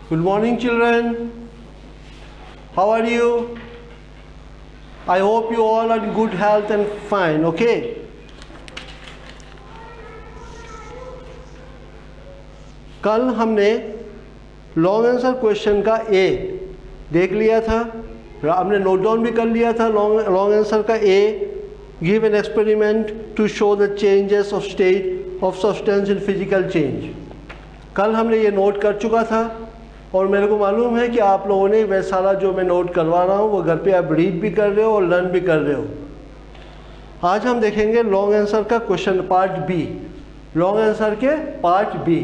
Good morning, children. How are you? I hope you all are in good health and fine, okay? कल हमने long answer question का ए देख लिया था, हमने नोट डाउन भी कर लिया था लॉन्ग आंसर का A. Give an experiment to show the changes of state of substance in physical change. कल हमने ये नोट कर चुका था और मेरे को मालूम है कि आप लोगों ने वह सारा जो मैं नोट करवा रहा हूँ वो घर पे आप रीड भी कर रहे हो और लर्न भी कर रहे हो. आज हम देखेंगे लॉन्ग आंसर का question part B, long answer के पार्ट बी.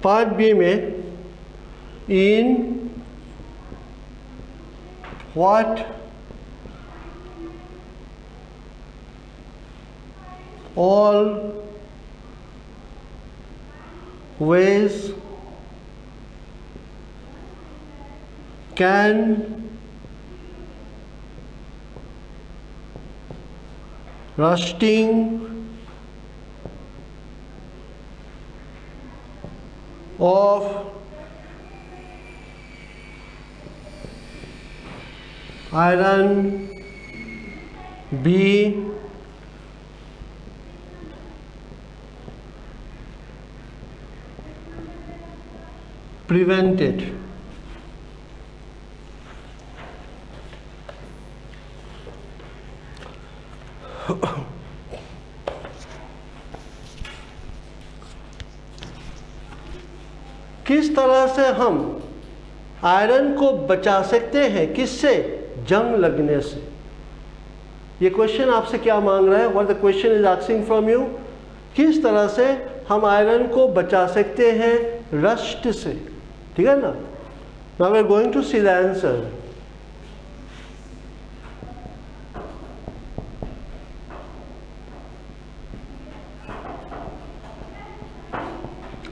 पार्ट बी में in what all ways can rusting of iron be prevented. किस तरह से हम आयरन को बचा सकते हैं, किससे? जंग लगने से. ये क्वेश्चन आपसे क्या मांग रहा है? What the question is asking from you. किस तरह से हम आयरन को बचा सकते हैं रस्ट से, ठीक है ना? Now we are going to see the answer.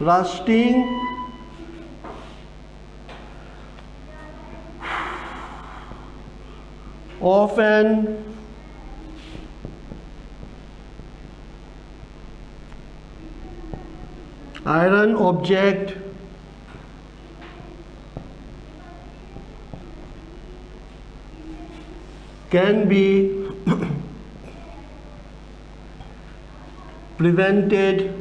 Rusting of an iron object can be prevented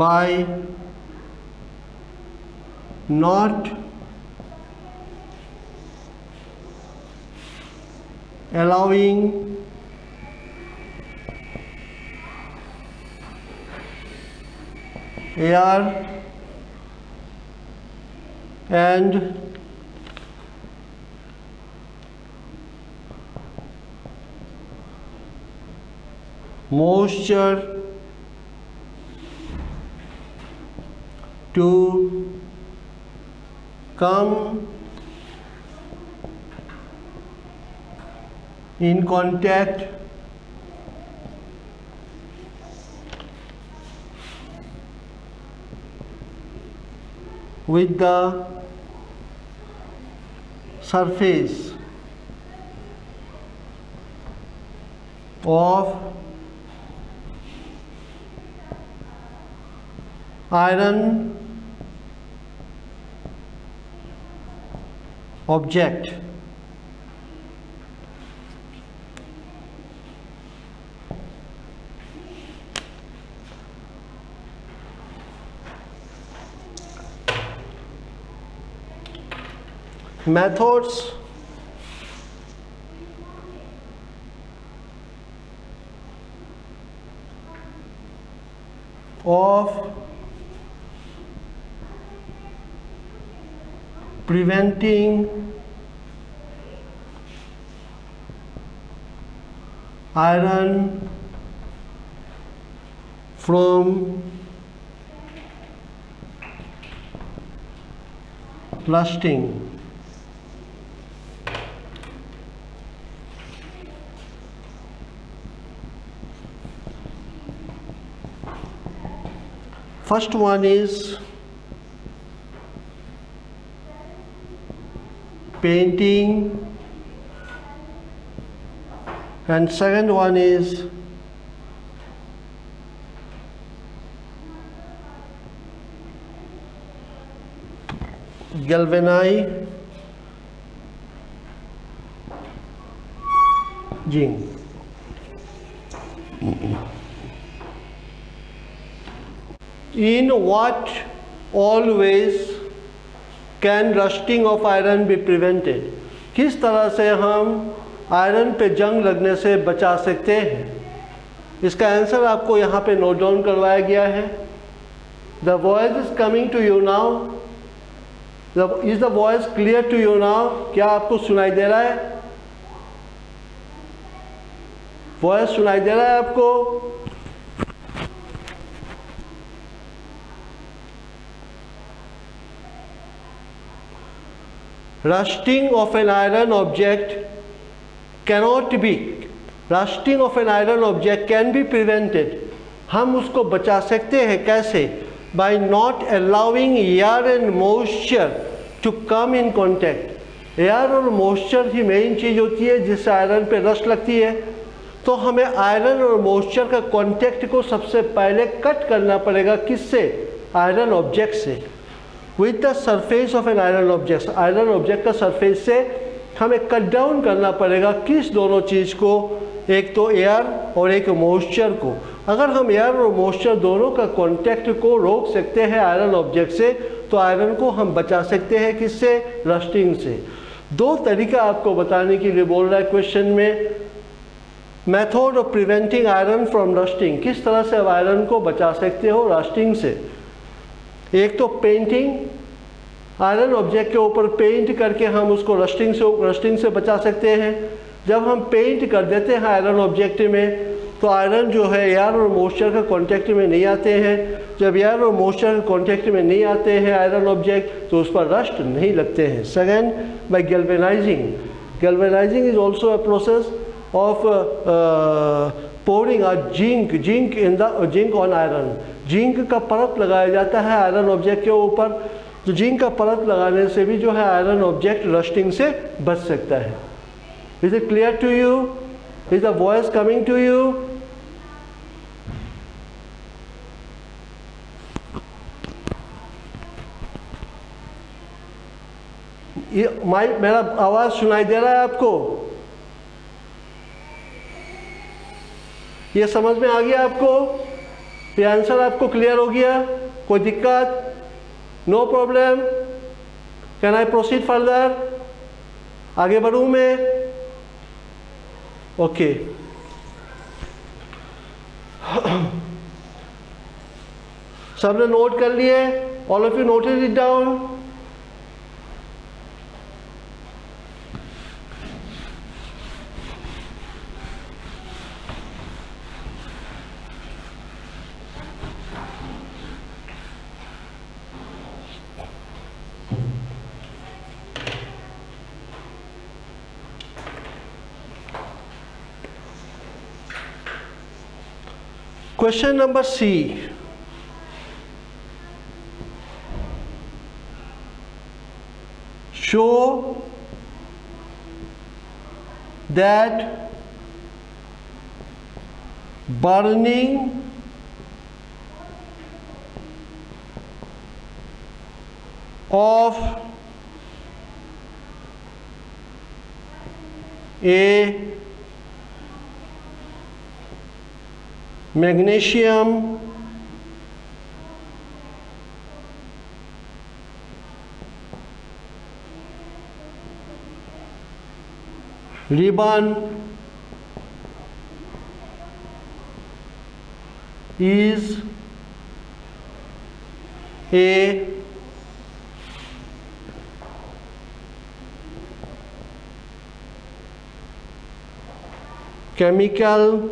by not allowing air and moisture to come in contact with the surface of iron object. Methods of preventing iron from rusting. First one is painting, and second one is galvanizing. In what all ways can rusting of iron be prevented? किस तरह से हम iron पे जंग लगने से बचा सकते हैं? इसका आंसर आपको यहाँ पे नोट डाउन करवाया गया है. The voice is coming to you now. Is the voice clear to you now? क्या आपको सुनाई दे रहा है? वॉइस सुनाई दे रहा है आपको? Rusting of an iron object cannot be. Rusting of an iron object can be prevented. हम उसको बचा सकते हैं कैसे? By not allowing air and moisture to come in contact. Air और मॉइस्चर ही मेन चीज़ होती है जिससे आयरन पे रस्ट लगती है. तो हमें आयरन और मॉइस्चर का कांटेक्ट को सबसे पहले कट करना पड़ेगा. किससे? आयरन ऑब्जेक्ट से. With the surface of an iron object. Iron object का सरफेस से हमें कट डाउन करना पड़ेगा. किस दोनों चीज़ को? एक तो एयर और एक मॉइस्चर को. अगर हम एयर और मॉइस्चर दोनों का कांटेक्ट को रोक सकते हैं आयरन ऑब्जेक्ट से, तो आयरन को हम बचा सकते हैं. किससे? रस्टिंग से. दो तरीका आपको बताने के लिए बोल रहा है क्वेश्चन में. Method of preventing iron from rusting. किस तरह से आप आयरन को बचा सकते हो रस्टिंग से? एक तो पेंटिंग. आयरन ऑब्जेक्ट के ऊपर पेंट करके हम उसको रस्टिंग से बचा सकते हैं. जब हम पेंट कर देते हैं आयरन ऑब्जेक्ट में, तो आयरन जो है एयर और मॉइस्चर का कांटेक्ट में नहीं आते हैं. जब एयर और मॉइस्चर के कांटेक्ट में नहीं आते हैं आयरन ऑब्जेक्ट, तो उस पर रस्ट नहीं लगते हैं. Second, by galvanising. Galvanising is also a process of pouring a zinc on iron. Zinc का परत लगाया जाता है आयरन ऑब्जेक्ट के ऊपर. तो जिंक का परत लगाने से भी जो है आयरन ऑब्जेक्ट रस्टिंग से बच सकता है. Is it clear to you? Is the voice coming to you? मेरा आवाज सुनाई दे रहा है आपको? ये समझ में आ गया आपको? ये आंसर आपको क्लियर हो गया? कोई दिक्कत? No problem? Can I proceed further? आगे बढ़ूं मैं? ओके. सबने नोट कर लिए? All of you noted it down? Question number C. Show that burning of a magnesium ribbon is A chemical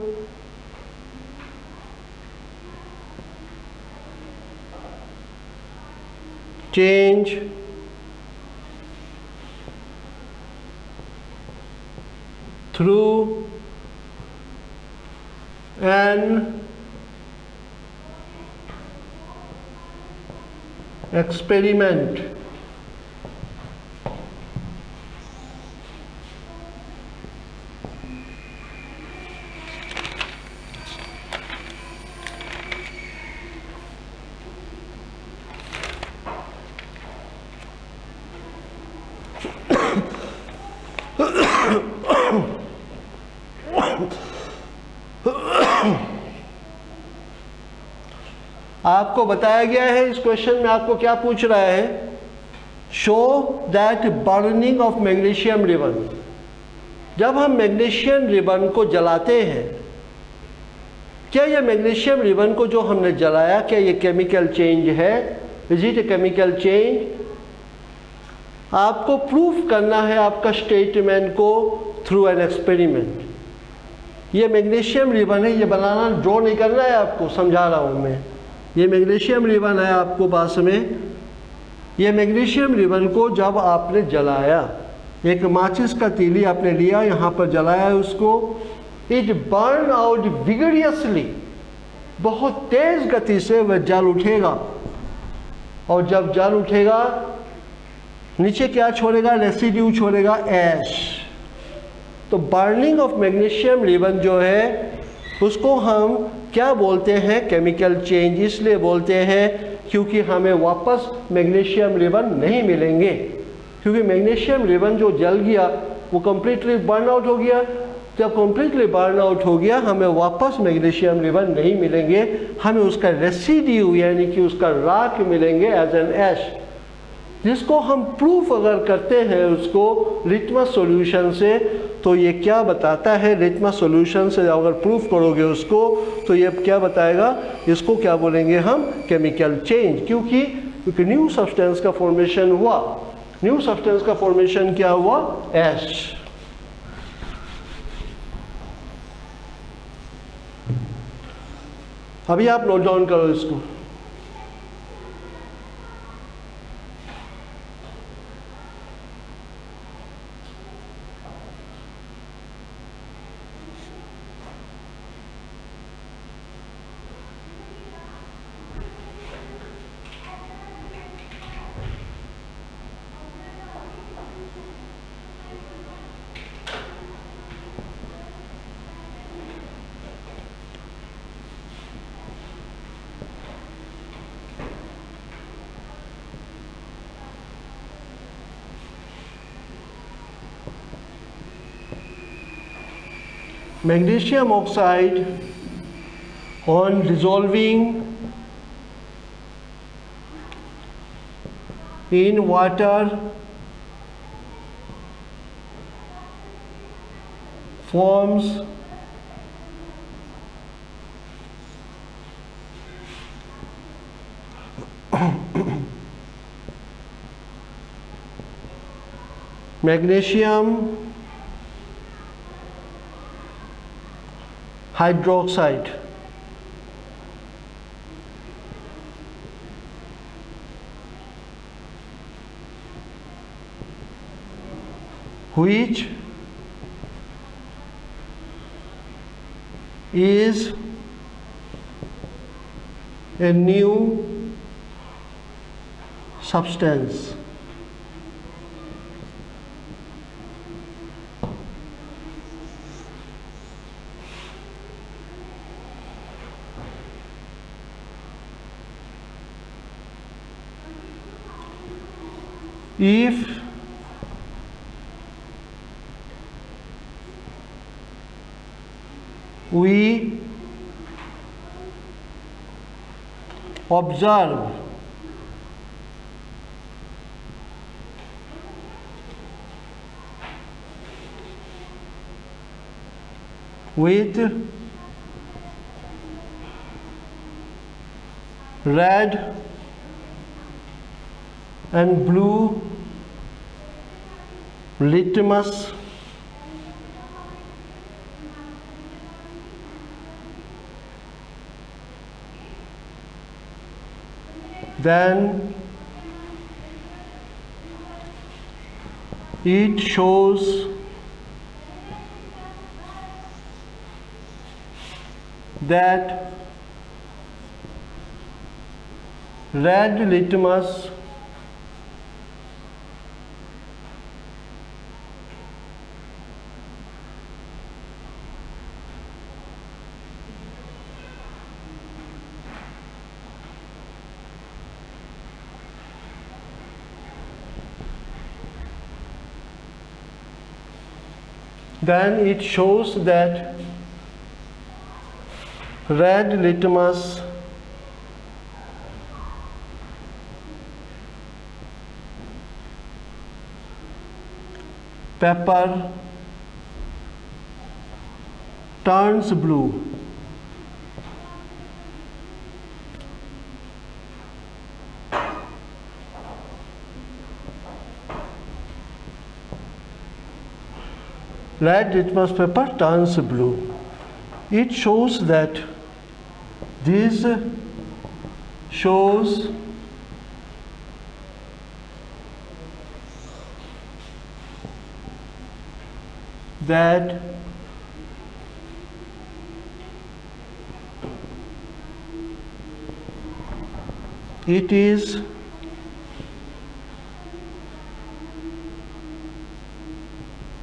change through an experiment. आपको बताया गया है इस क्वेश्चन में, आपको क्या पूछ रहा है, show that burning of magnesium ribbon, जब हम मैग्नीशियम रिबन को जलाते हैं, क्या ये मैग्नीशियम रिबन को जो हमने जलाया, क्या ये केमिकल चेंज है, is it a chemical change? आपको प्रूफ करना है आपका स्टेटमेंट को थ्रू एन एक्सपेरिमेंट। ये मैग्नीशियम रिबन है, ये बनाना ड्रॉ नहीं करना है आपको, समझा रहा हूँ मैं। ये मैग्नीशियम रिबन है आपको पास में। ये मैग्नीशियम रिबन को जब आपने जलाया, एक माचिस का तीली आपने लिया, यहाँ पर जलाया उसको, इट बर्न आउट विगरियसली, बहुत तेज गति से वह जल उठेगा, और जब जल उठेगा नीचे क्या छोड़ेगा, रेसिड्यू छोड़ेगा, ऐश। तो बर्निंग ऑफ मैग्नीशियम रिबन जो है उसको हम क्या बोलते हैं, केमिकल चेंज। इसलिए बोलते हैं क्योंकि हमें वापस मैग्नीशियम रिबन नहीं मिलेंगे, क्योंकि मैग्नीशियम रिबन जो जल गया वो कम्प्लीटली बर्न आउट हो गया। जब कम्प्लीटली बर्न आउट हो गया, हमें वापस मैग्नीशियम रिबन नहीं मिलेंगे, हमें उसका रेसिड्यू यानी कि उसका राख मिलेंगे एज एन ऐश, जिसको हम प्रूफ अगर करते हैं उसको लिटमस सॉल्यूशन से, तो ये क्या बताता है, लिटमस सॉल्यूशन से अगर प्रूफ करोगे उसको तो ये क्या बताएगा, इसको क्या बोलेंगे हम, केमिकल चेंज। क्योंकि न्यू सब्सटेंस का फॉर्मेशन हुआ। न्यू सब्सटेंस का फॉर्मेशन क्या हुआ, ऐश। अभी आप नोट डाउन करो इसको। Magnesium oxide on dissolving in water forms magnesium hydroxide, which is a new substance. If we observe with red and blue litmus. Then it shows that red litmus then it shows that red litmus paper turns blue. Red litmus paper turns blue. It shows that this shows that it is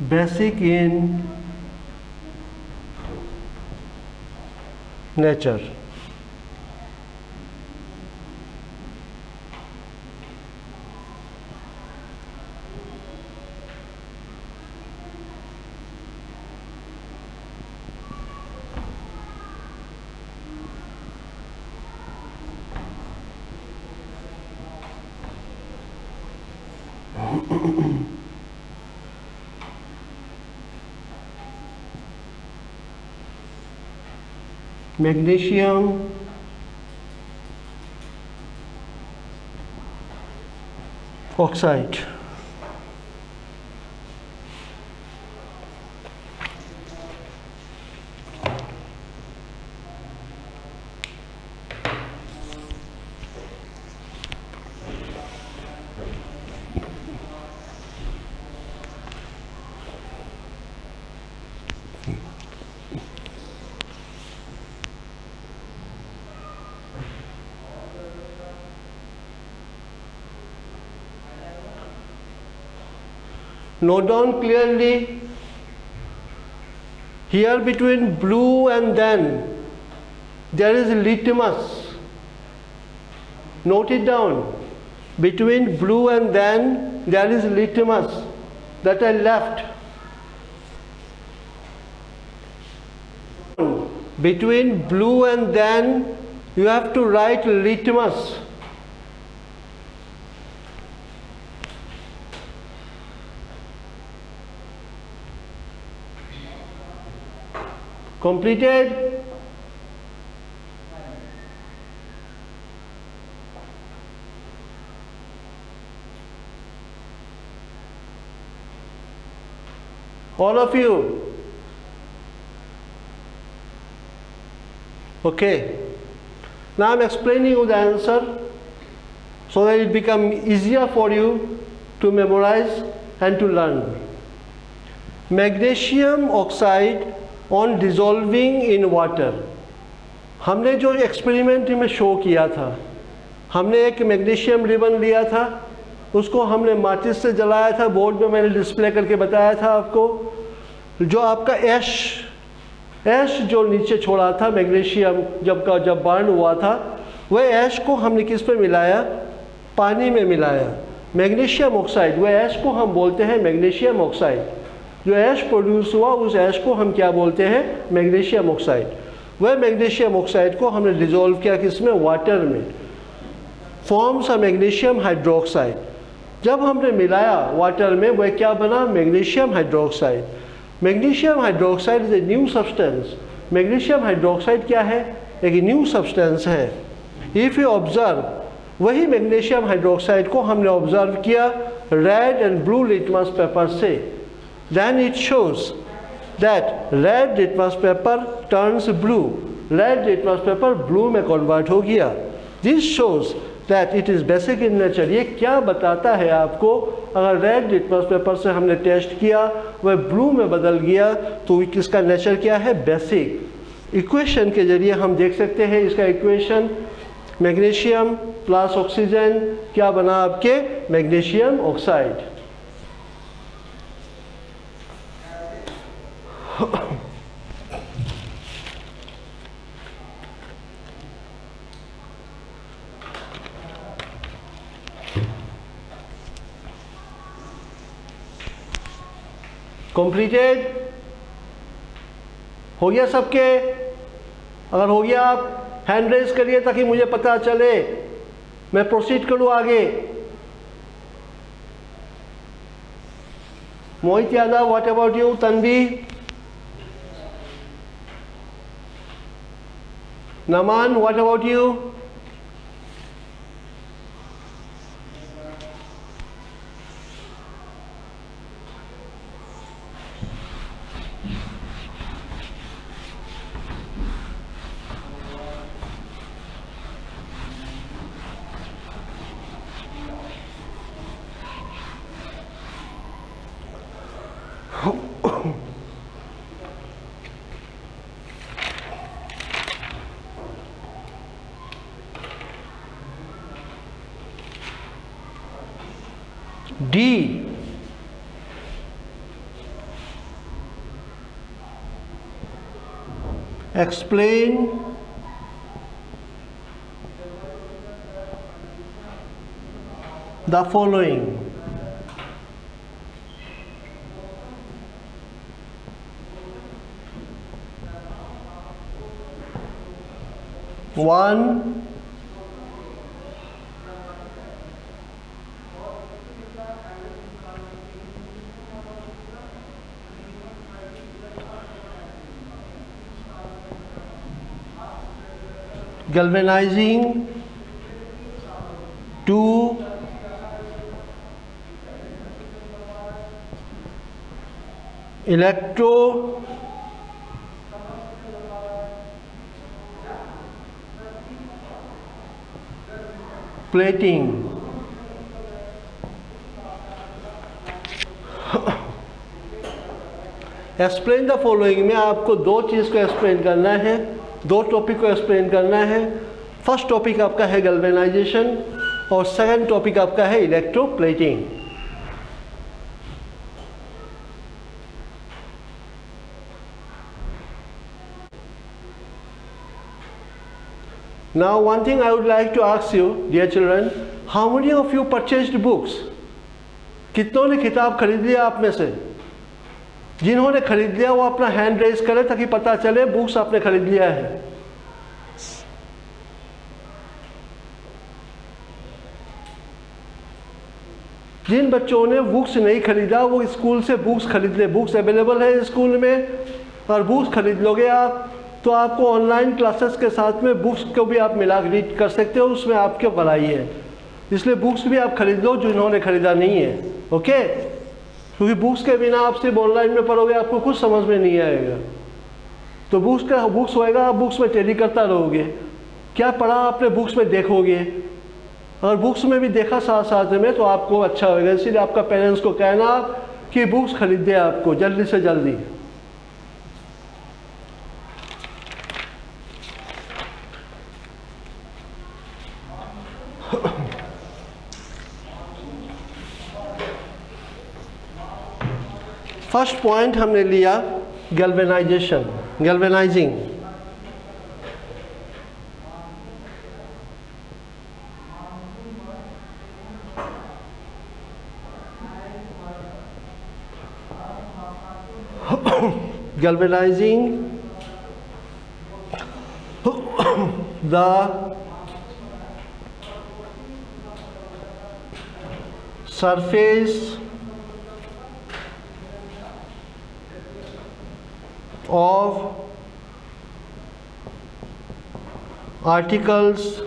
basic in nature. Magnesium oxide. Note down clearly here between blue and then there is litmus. Note it down. Between blue and then there is litmus that I left. Between blue and then you have to write litmus. Completed? All of you? Okay. Now I'm explaining you the answer so that it becomes easier for you to memorize and to learn. Magnesium oxide on dissolving in water. हमने जो experiment में show किया था, हमने एक magnesium ribbon लिया था, उसको हमने माचिस से जलाया था, बोर्ड में मैंने डिस्प्ले करके बताया था आपको। जो आपका ऐश जो नीचे छोड़ा था मैग्नीशियम जब बर्न हुआ था, वह ऐश को हमने किस पे मिलाया? पानी में मिलाया। मैग्नीशियम ऑक्साइड, वह ऐश को हम बोलते हैं मैग्नीशियम ऑक्साइड। जो ऐश प्रोड्यूस हुआ उस ऐश को हम क्या बोलते हैं? Magnesium oxide. वह मैग्नीशियम ऑक्साइड को हमने डिजोल्व किया किसमें? वाटर में। Forms a magnesium hydroxide. जब हमने मिलाया वाटर में, वह क्या बना? Magnesium hydroxide. Magnesium hydroxide is a new substance. Magnesium hydroxide क्या है? एक न्यू सब्सटेंस है। इफ यू ऑब्जर्व वही मैग्नीशियम हाइड्रोक्साइड को हमने ऑब्जर्व किया red and blue litmus paper से। Then it shows that red litmus paper turns blue, red litmus paper blue में कन्वर्ट हो गया। This shows that it is basic in nature. ये क्या बताता है आपको, अगर रेड लिटमस पेपर से हमने टेस्ट किया वह ब्लू में बदल गया तो इसका नेचर क्या है, बेसिक। इक्वेशन के जरिए हम देख सकते हैं इसका इक्वेशन, मैग्नीशियम प्लस ऑक्सीजन क्या बना आपके, मैग्नीशियम ऑक्साइड। कंप्लीटेड हो गया सबके? अगर हो गया आप हैंड रेज करिए ताकि मुझे पता चले, मैं प्रोसीड करूं आगे। Mohit Yadav, what about you? Tanvi, Naman, what about you? D, explain the following. One, galvanizing. Two, electro plating. Explain the following में आपको दो चीज़ को एक्सप्लेन करना है, दो टॉपिक को एक्सप्लेन करना है। फर्स्ट टॉपिक आपका है गैल्वेनाइजेशन और सेकंड टॉपिक आपका है electroplating. Now one thing I would like to ask you, dear children, how many of you purchased books? कितनों ने किताब खरीद लिया आप में से? जिन्होंने खरीद लिया वो अपना हैंड रेज करे ताकि पता चले बुक्स आपने खरीद लिया है। जिन बच्चों ने बुक्स नहीं खरीदा वो स्कूल से बुक्स खरीद ले। बुक्स अवेलेबल है स्कूल में और बुक्स खरीद लोगे आप तो आपको ऑनलाइन क्लासेस के साथ में बुक्स को भी आप मिला रीड कर सकते हो, उसमें आपके पढ़ाई है। इसलिए बुक्स भी आप खरीद लो जिन्होंने खरीदा नहीं है, ओके? क्योंकि बुक्स के बिना आप सिर्फ ऑनलाइन में पढ़ोगे आपको कुछ समझ में नहीं आएगा। तो बुक्स होएगा, आप बुक्स में स्टडी करता रहोगे। क्या पढ़ा आपने बुक्स में देखोगे, और बुक्स में भी देखा साथ साथ में तो आपको अच्छा होगा। इसलिए आपका पेरेंट्स को कहना कि बुक्स खरीदे आपको जल्दी से जल्दी। फर्स्ट पॉइंट हमने लिया galvanisation, galvanising. galvanizing the surface of articles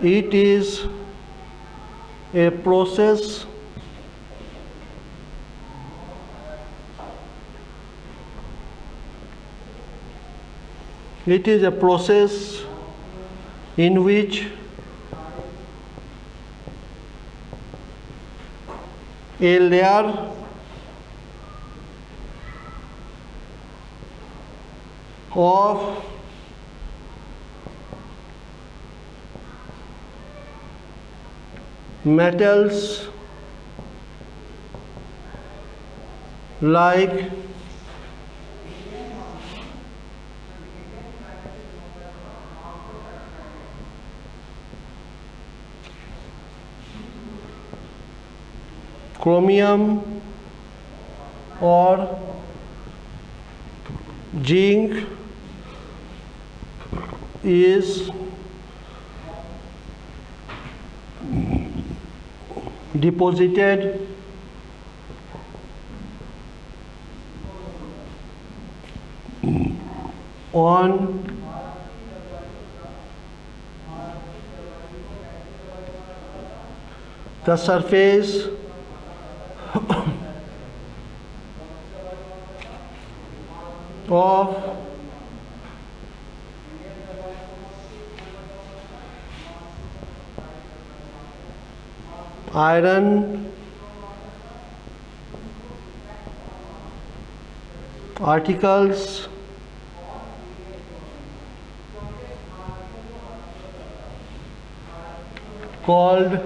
It is a process in which a layer of metals like chromium or zinc is deposited on the surface of iron articles called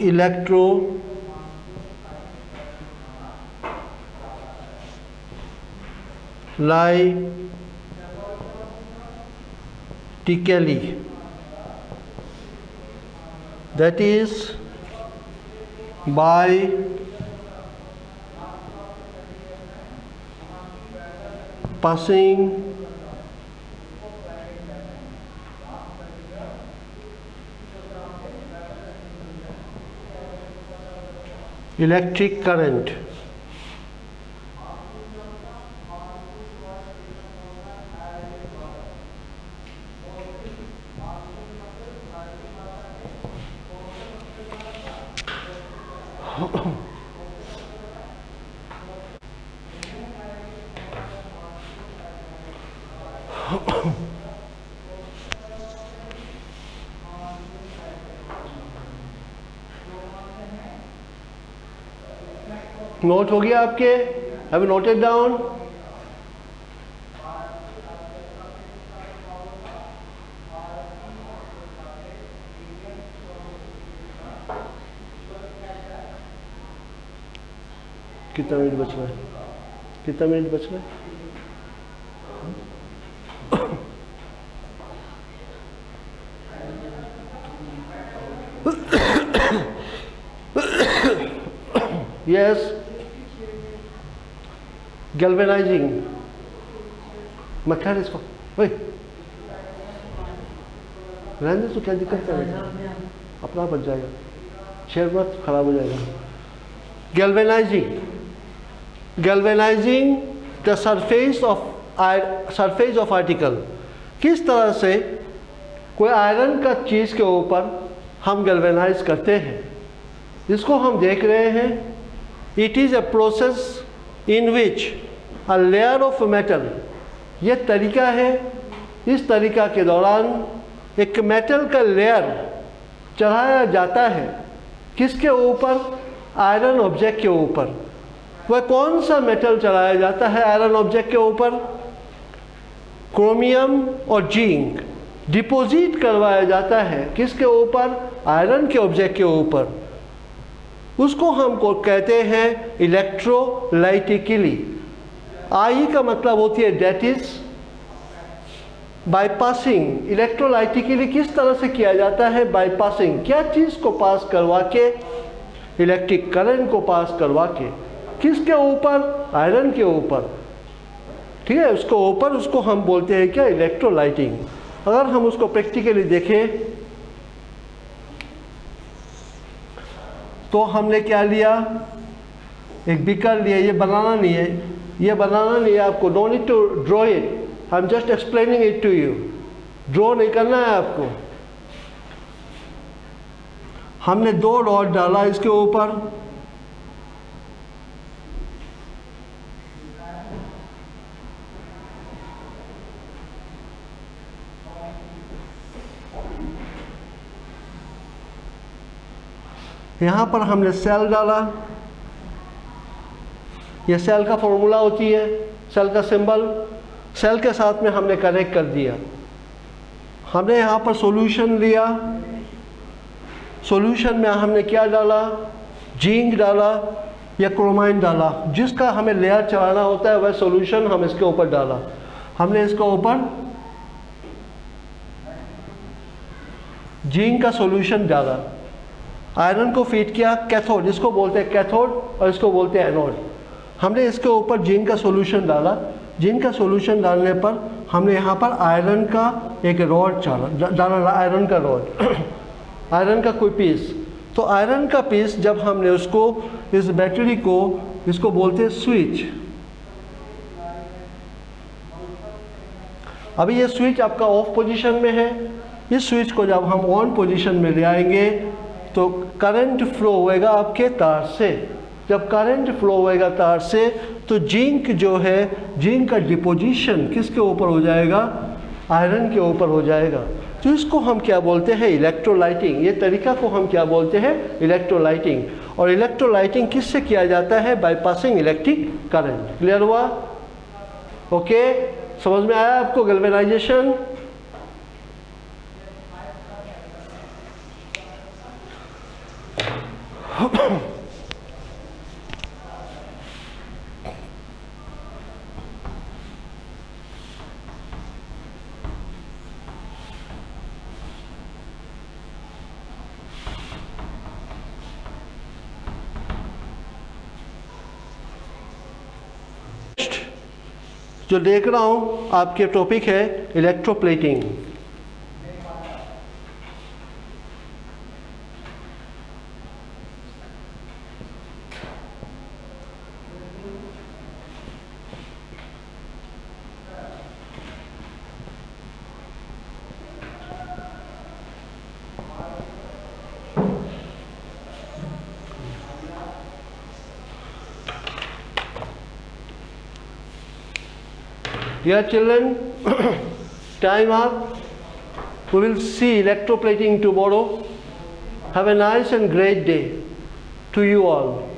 electrolytically, that is by passing electric current. Note हो गया आपके? Have you noted down? कितना minute बच रहा है? कितना minute बच रहा है? Yes, galvanising. मैं खैर इसको रहने तो क्या दिक्कत है, अपना बच जाएगा, शेयर मत खराब हो जाएगा। Galvanising the surface of article. किस तरह से कोई आयरन का चीज़ के ऊपर हम गैल्वेनाइज करते हैं, इसको हम देख रहे हैं। It is a process in which a layer of metal, ये तरीका है, इस तरीका के दौरान एक मेटल का लेयर चढ़ाया जाता है। किसके ऊपर? आयरन ऑब्जेक्ट के ऊपर। वह कौन सा मेटल चढ़ाया जाता है आयरन ऑब्जेक्ट के ऊपर? क्रोमियम और जिंक डिपॉजिट करवाया जाता है। किसके ऊपर? आयरन के ऑब्जेक्ट के ऊपर। उसको हम कहते हैं इलेक्ट्रोलाइटिकली। आई का मतलब होती है डेट इज बाईपासिंग। इलेक्ट्रोलाइटिकली किस तरह से किया जाता है? बाईपासिंग। क्या चीज़ को पास करवा के? इलेक्ट्रिक करंट को पास करवा के। किसके ऊपर? आयरन के ऊपर। ठीक है, उसको ऊपर, उसको हम बोलते हैं क्या? इलेक्ट्रोलाइटिंग। अगर हम उसको प्रैक्टिकली देखें तो हमने क्या लिया? एक बीकर लिए, ये बनाना नहीं है, ये बनाना नहीं है आपको, don't need to draw it, I am just explaining it to you, draw नहीं करना है आपको। हमने 2 रॉड डाला इसके ऊपर, यहाँ पर हमने सेल डाला, ये सेल का फॉर्मूला होती है, सेल का सिंबल, सेल के साथ में हमने कनेक्ट कर दिया। हमने यहाँ पर सॉल्यूशन लिया, सॉल्यूशन में हमने क्या डाला, जिंक डाला या क्रोमाइन डाला, जिसका हमें लेयर चढ़ाना होता है वह सॉल्यूशन हम इसके ऊपर डाला। हमने इसके ऊपर जिंक का सॉल्यूशन डाला, आयरन को फीड किया, कैथोड, इसको बोलते हैं कैथोड और इसको बोलते हैं एनोड। हमने इसके ऊपर जिंक का सॉल्यूशन डाला, जिंक का सॉल्यूशन डालने पर हमने यहाँ पर आयरन का एक रॉड डाला, आयरन का रॉड, आयरन का कोई पीस। तो आयरन का पीस जब हमने उसको, इस बैटरी को, इसको बोलते हैं स्विच। अभी ये स्विच आपका ऑफ पोजीशन में है, इस स्विच को जब हम ऑन पोजीशन में ले आएंगे तो करंट फ्लो होएगा आपके तार से। जब करंट फ्लो होएगा तार से तो जिंक जो है, जिंक का डिपोजिशन किसके ऊपर हो जाएगा, आयरन के ऊपर हो जाएगा। तो इसको हम क्या बोलते हैं, इलेक्ट्रोलाइटिंग। ये तरीका को हम क्या बोलते हैं, इलेक्ट्रोलाइटिंग। और इलेक्ट्रोलाइटिंग किससे किया जाता है, बाईपासिंग इलेक्ट्रिक करंट। क्लियर हुआ? ओके, समझ में आया आपको गैल्वेनाइजेशन? जो देख रहा हूं आपके टॉपिक है electroplating. Dear children, time up. We will see electroplating tomorrow. Have a nice and great day to you all.